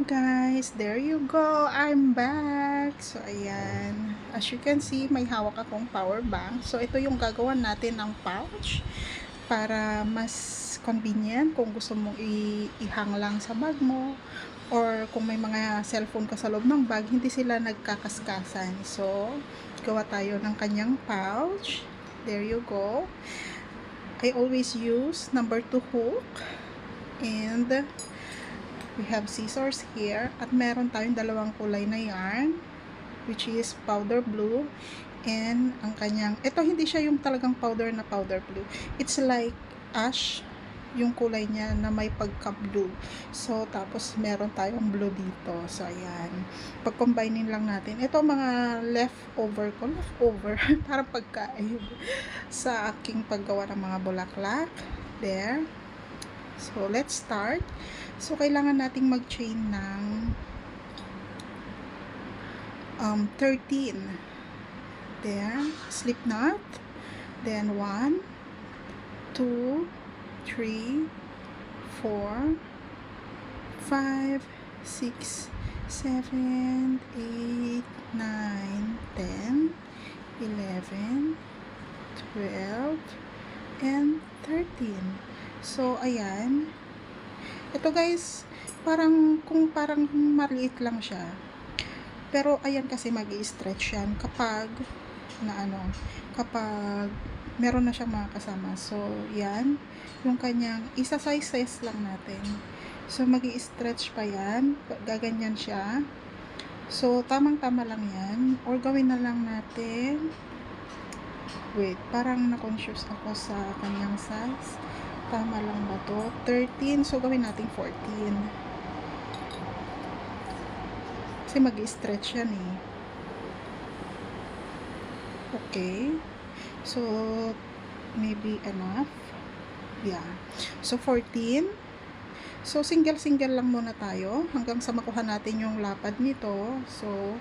guys, there you go, I'm back. So ayan, as you can see, may hawak akong power bank. So ito yung gagawan natin ng pouch para mas convenient kung gusto mong ihang lang sa bag mo, or kung may mga cellphone ka sa loob ng bag, hindi sila nagkakaskasan. So gawa tayo ng kanyang pouch. There you go. I always use number 2 hook, and we have scissors here, at meron tayong dalawang kulay na yarn, which is powder blue, and ang kanyang, ito hindi siya yung talagang powder na powder blue, it's like ash yung kulay niya na may pagka blue. So tapos meron tayong blue dito. So ayan, pag-combinein lang natin ito, mga leftover para pagkain sa aking paggawa ng mga bulaklak. There. So let's start. So kailangan nating mag-chain ng 13. There, slip knot. Then 1, 2, 3, 4, 5, 6, 7, 8, 9, 10, 11, 12, and 13. So ayan, ito guys, parang maliit lang siya, pero ayan, kasi magi-stretch yan kapag kapag meron na siyang mga kasama. So yan yung kanyang, isa-size lang natin. So magi-stretch pa yan, gaganyan siya. So tamang-tama lang yan, or gawin na lang natin, wait, parang na-confuse ako sa kanyang size. Tama lang ba to? 13. So gawin natin 14. Kasi mag-stretch yan eh. Okay. So maybe enough. Yeah. So 14. So single lang muna tayo hanggang sa makuha natin yung lapad nito. So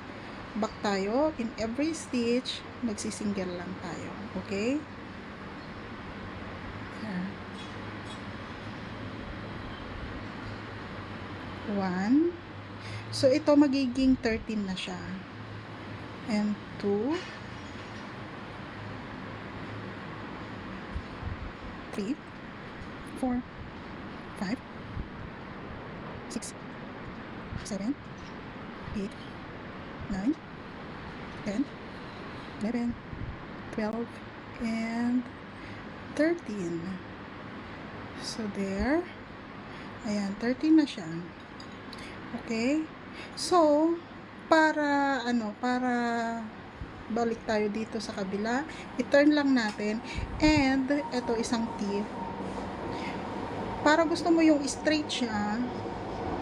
back tayo. In every stitch, magsisingle lang tayo. Okay? 1. So ito magiging 13 na siya. And 2, 3, 4, 5, 6, 7, 8, 9, 10, 11, 12, and 13. So there. Ayan, 13 na siya. Okay? So, para balik tayo dito sa kabila, i-turn lang natin, and ito isang tip. Para gusto mo yung straight siya,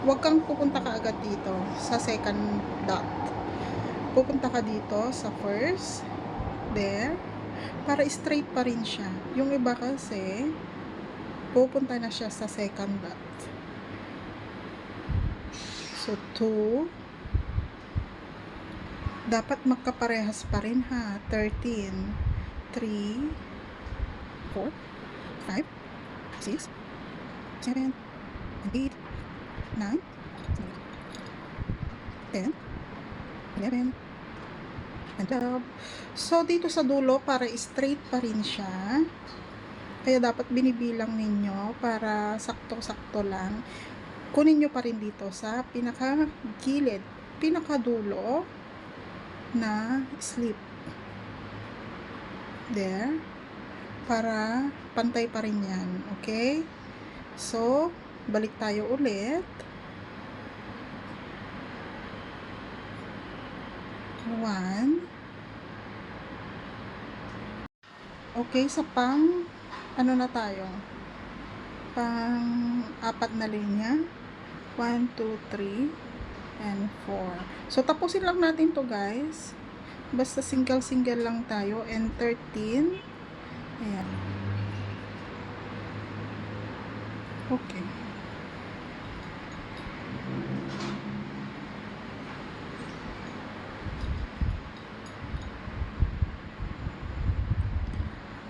huwag kang pupunta ka agad dito sa second dot. Pupunta ka dito sa first, there, para straight pa rin siya. Yung iba kasi, pupunta na siya sa second dot. So 2, dapat magkaparehas pa rin ha. 13, 3, 4, 5, 6, 7, 8, 9, 10, 11, and 12. So dito sa dulo, para straight pa rin siya, kaya dapat binibilang ninyo para sakto-sakto lang. Kunin nyo pa rin dito sa pinaka-gilid, pinaka-dulo na slip. There. Para pantay pa rin yan. Okay? So, balik tayo ulit. 1. Okay, sa ano na tayo? Pang 4 na linya. 1, 2, 3, and 4. So, tapusin lang natin to guys. Basta single lang tayo. And 13. Ayan. Okay.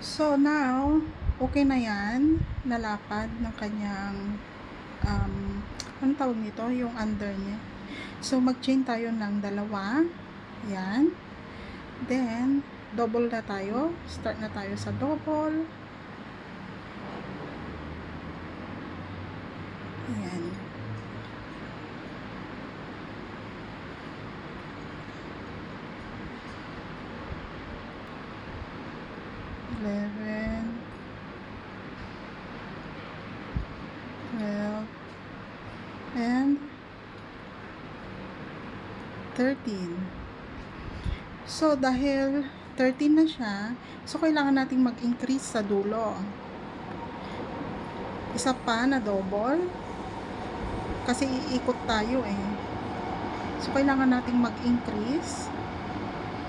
So, now, okay na yan. Nalapad ng kanyang anong tawag nito? Yung under niya. So, mag-chain tayo ng dalawa. Yan. Then, double na tayo. Start na tayo sa double. Ayan. Eleven, 12, and 13. So, dahil 13 na siya, so kailangan nating mag-increase sa dulo. Isa pa na double. Kasi iikot tayo eh. So, kailangan nating mag-increase.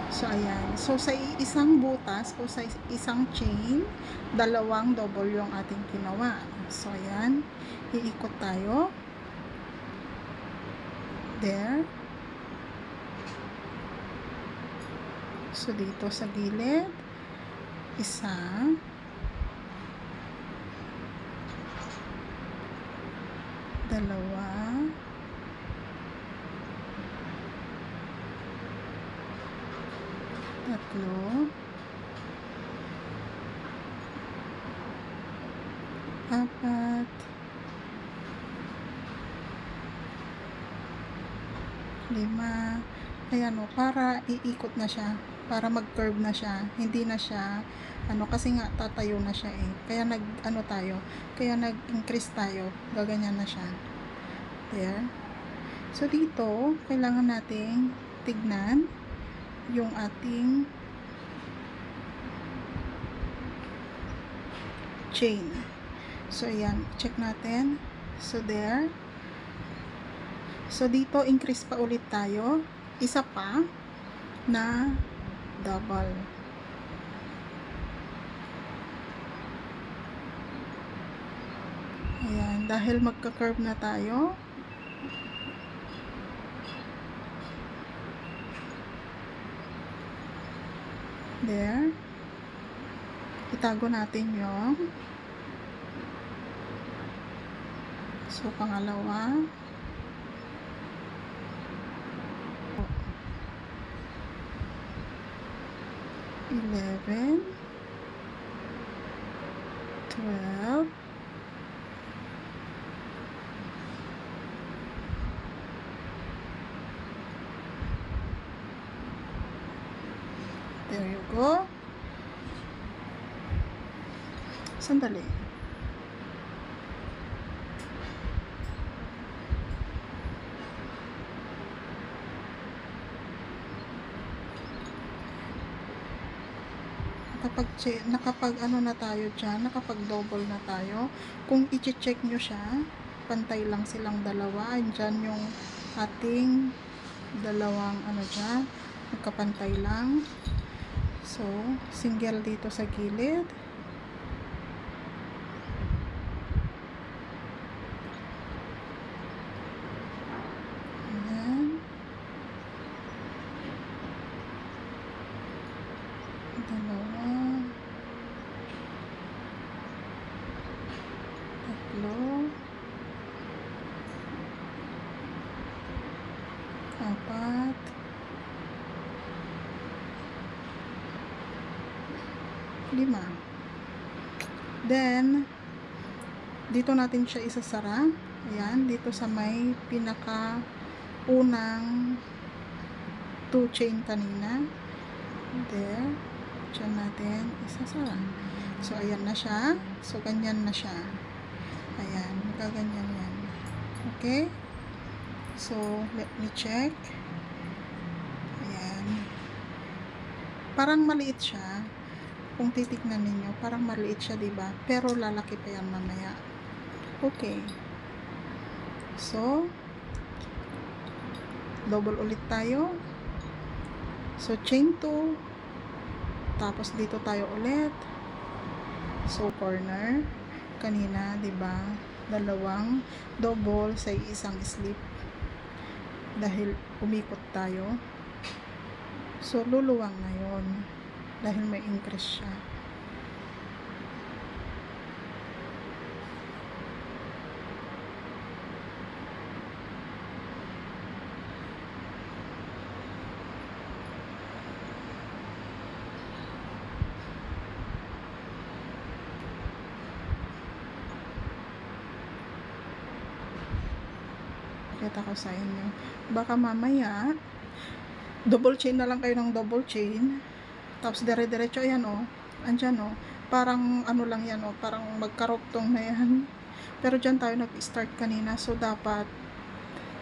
So, ayan. So, sa isang butas o sa isang chain, dalawang double yung ating ginawa. So, ayan. Iikot tayo. There. So, dito sa gilid, isa, dalawa, tatlo, apat, lima. Ayan o, para iikot na siya, para mag-curve na siya, hindi na siya kasi nga tatayo na siya eh, kaya nag-increase tayo, gaganyan na siya. There. So dito kailangan nating tignan yung ating chain. So ayan, check natin. So there. So dito increase pa ulit tayo, isa pa na double. Ayan, dahil magka-curve na tayo, there, itago natin yung so pangalawa, 11, 12, there you go. Sandali. Nakapag ano na tayo dyan, nakapag double na tayo. Kung i-check nyo siya, pantay lang silang dalawa. Andyan yung ating dalawang dyan, magkapantay lang. So, single dito sa gilid. Ayan. Dalawa. Tatlo. Apat. Lima. Then, dito natin siya isasara. Ayan, dito sa may pinaka unang 2 chain kanina. There. Diyan natin isasara. So, ayan na siya. So, ganyan na siya. Ayan, magaganyan yan. Okay? So, let me check. Ayan. Parang maliit siya. Kung titignan ninyo, parang maliit siya, diba? Pero lalaki pa yan mamaya. Okay. So, double ulit tayo. So, chain 2. Tapos, dito tayo ulit. So, corner. Kanina, diba? Dalawang double sa isang slip. Dahil umikot tayo. So, luluwang na yun. Dahil may increase siya. Pakita ko sa inyo. Baka mamaya, double chain na lang kayo ng double chain. Tapos dire-diretso, ayan o. Andyan o. Parang ano lang yan o. Parang magkaroktong na yan. Pero dyan tayo nag-start kanina. So, dapat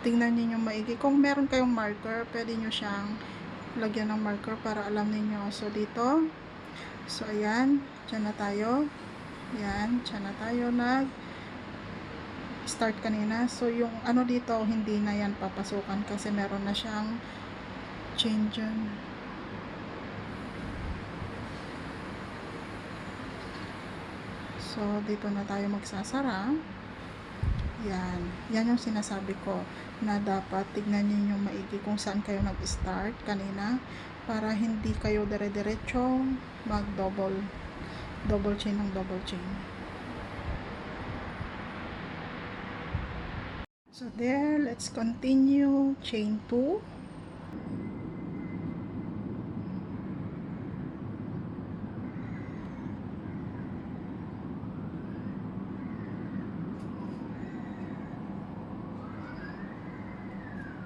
tingnan niyo maigi. Kung meron kayong marker, pwede nyo siyang lagyan ng marker para alam niyo. So, dito. So, ayan. Dyan na tayo. Ayan. Dyan na tayo start kanina. So, yung ano dito, hindi na yan papasukan kasi meron na siyang chain dyan. So, dito na tayo magsasara. Yan. Yan yung sinasabi ko na dapat tignan niyo yung maigi kung saan kayo nag-start kanina para hindi kayo dire-diretso double chain ng double chain. So there, let's continue chain 2.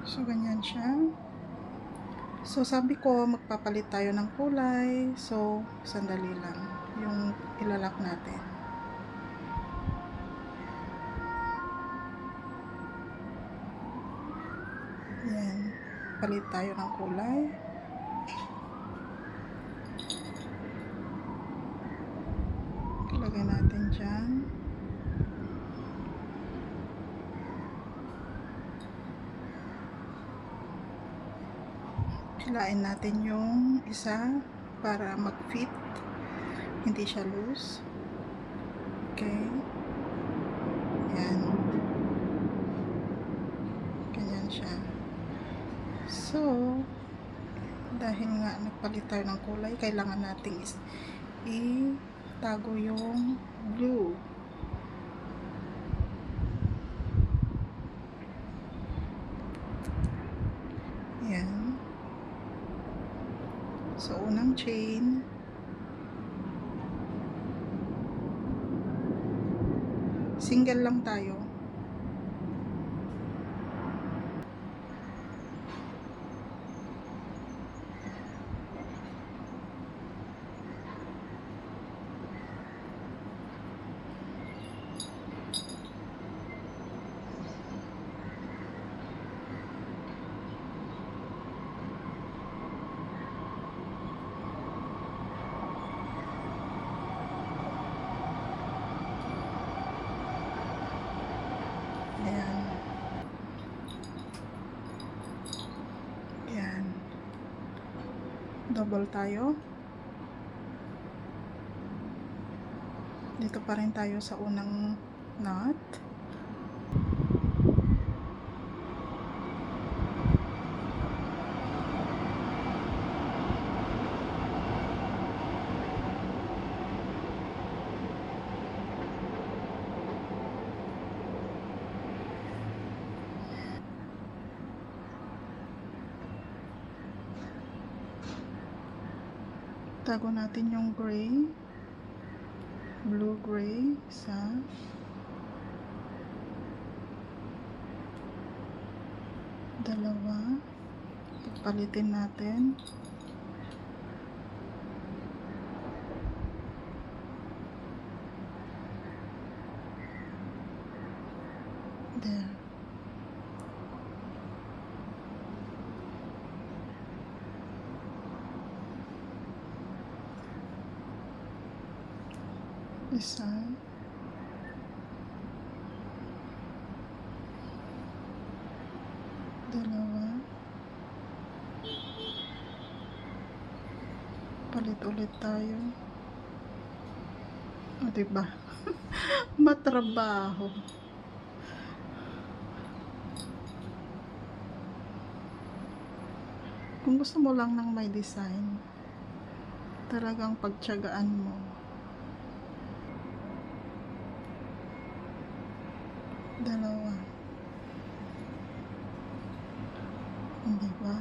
So ganyan siya. So sabi ko magpapalit tayo ng kulay. So sandali lang yung ilalak natin. Yan. Palit tayo ng kulay. Lagay natin dyan. Hilain natin yung isa para mag-fit. Hindi siya loose. Okay. Yan. Ganyan siya. So, dahil nga nagpalit tayo ng kulay, kailangan nating itago yung blue. Yan. So, unang chain. Single lang tayo. Ayan. Ayan. Double tayo. Dito pa rin tayo sa unang knot. Tago natin yung gray, blue gray sa dalawa. Pagpalitin natin. There. Isa. Dalawa. Palit ulit tayo. O, diba? Matrabaho. Kung gusto mo lang ng may design, talagang pagtiyagaan mo. Dalawa. Hindi ba?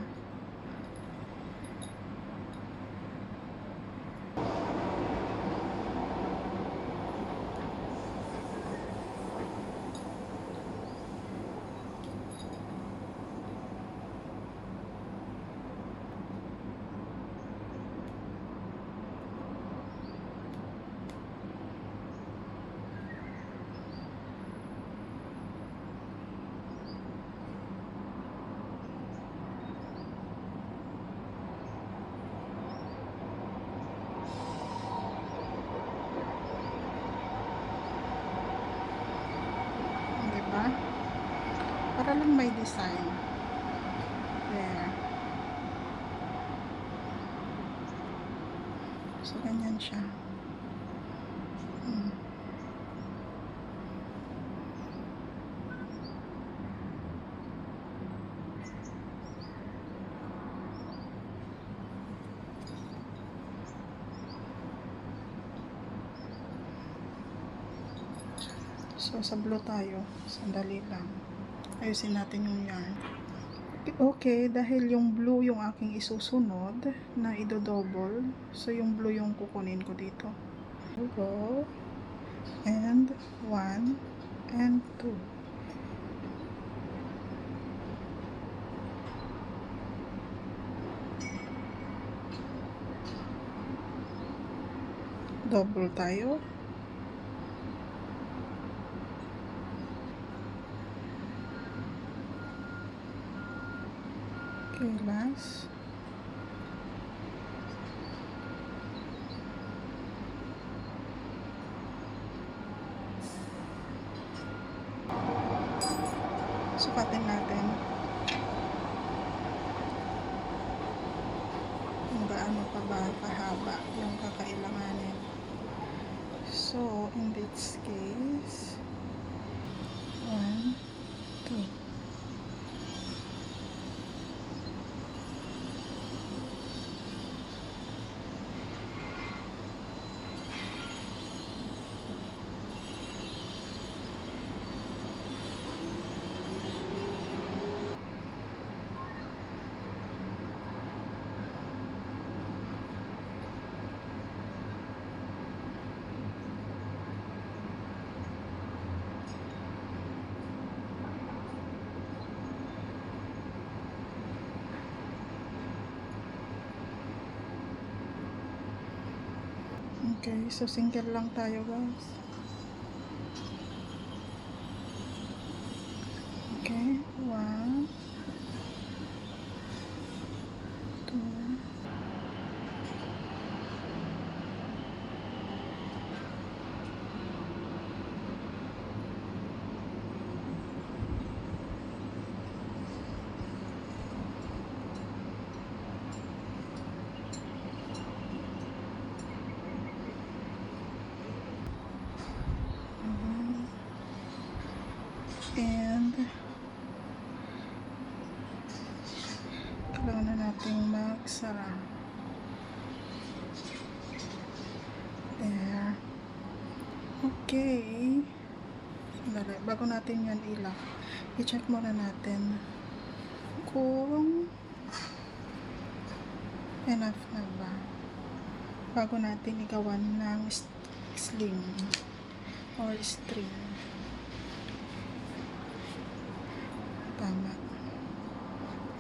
para lang may design. There. So, ganyan siya. So, sa blue tayo. Sandali lang. Ayusin natin yung yarn. Okay, dahil yung blue yung aking isusunod na idodouble. So, yung blue yung kukunin ko dito. Go. And 1 and 2. Double tayo. Okay, last. Sukatin natin kung gaano pa ba kahaba yung kakailanganin. So, in this case, 1, 2. Okay, so single lang tayo, guys. Okay, 1, 2. And kailangan na nating magsara. There. Okay. Dali, bago natin yan ilak, i-check muna natin kung enough na ba bago natin igawan ng sling or string. Tama.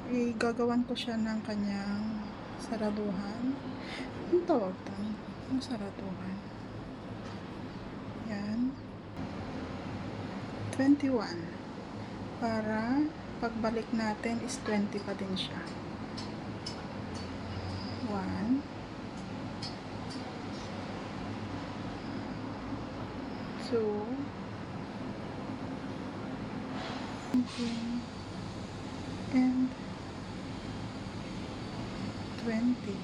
Igagawan ko siya ng kanyang saraduhan. Ang tawag doon? Ang saraduhan. Yan. 21. Para pagbalik natin is 20 pa din siya. 1, 2, and 20.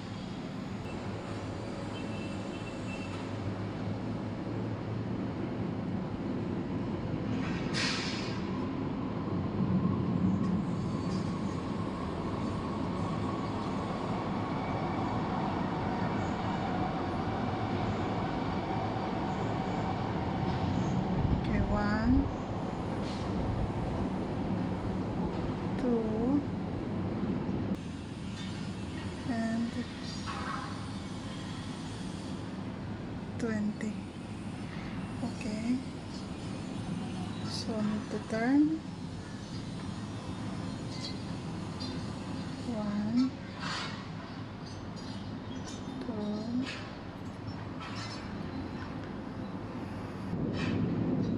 Okay, 1, 2, and 20. Okay. So, need to turn. 1, 2,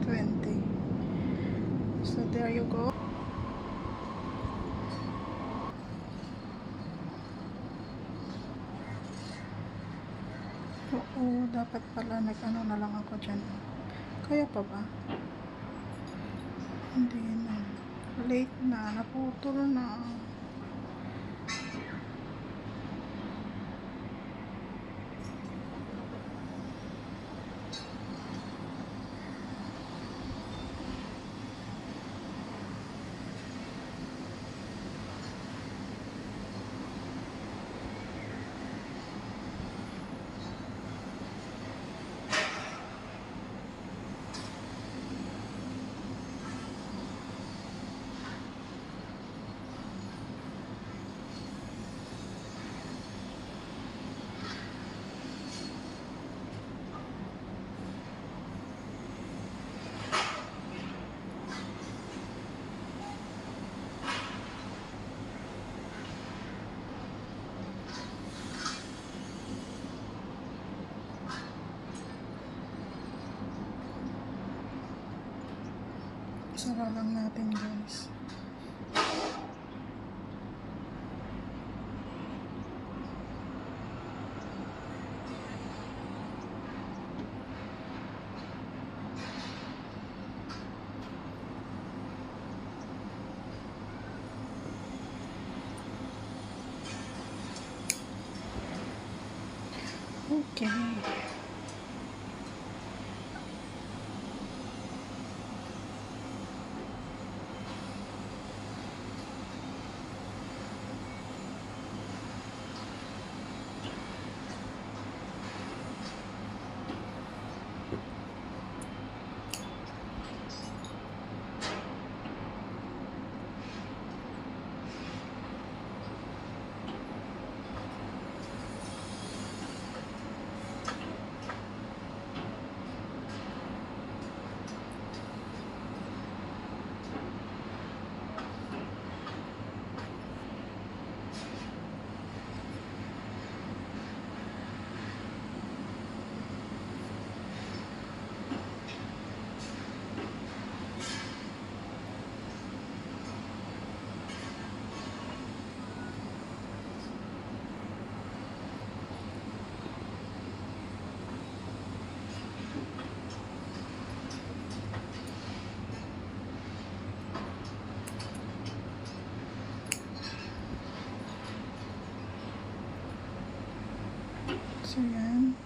20. So, there you go. Oo, dapat pala nag-ano na lang ako dyan. Kaya pa ba? Hindi na. Late na, naputol na. Sara lang natin, guys. Okay. So, yan.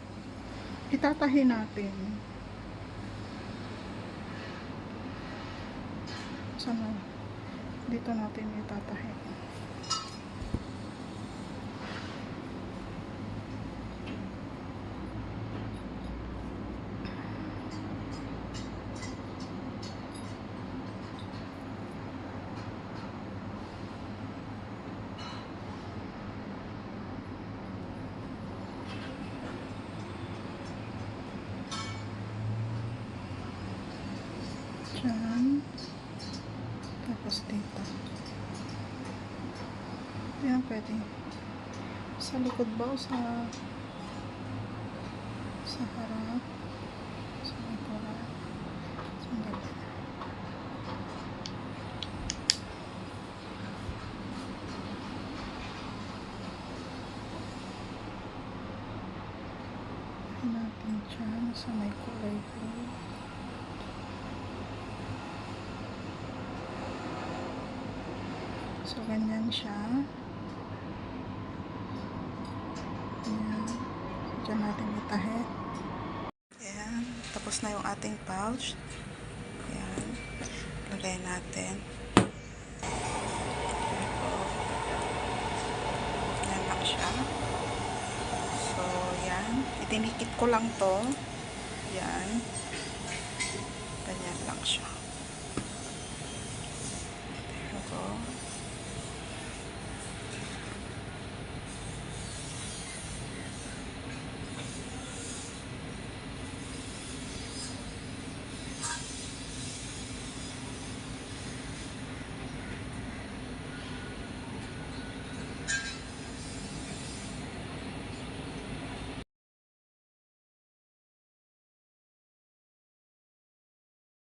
Itatahi natin. Sana, dito natin itatahi. Diyan. Tapos dito. Yan, pwede. Sa likod ba o sa harap? Sa likod. Sandali. Natin dyan sa may kulay blue. So, ganyan siya. Ayan. Diyan natin itahe. Ayan. Tapos na yung ating pouch. Ayan. Lagay natin. Ayan lang siya. So, ayan. Itinikit ko lang to. Ayan. Ganyan lang siya.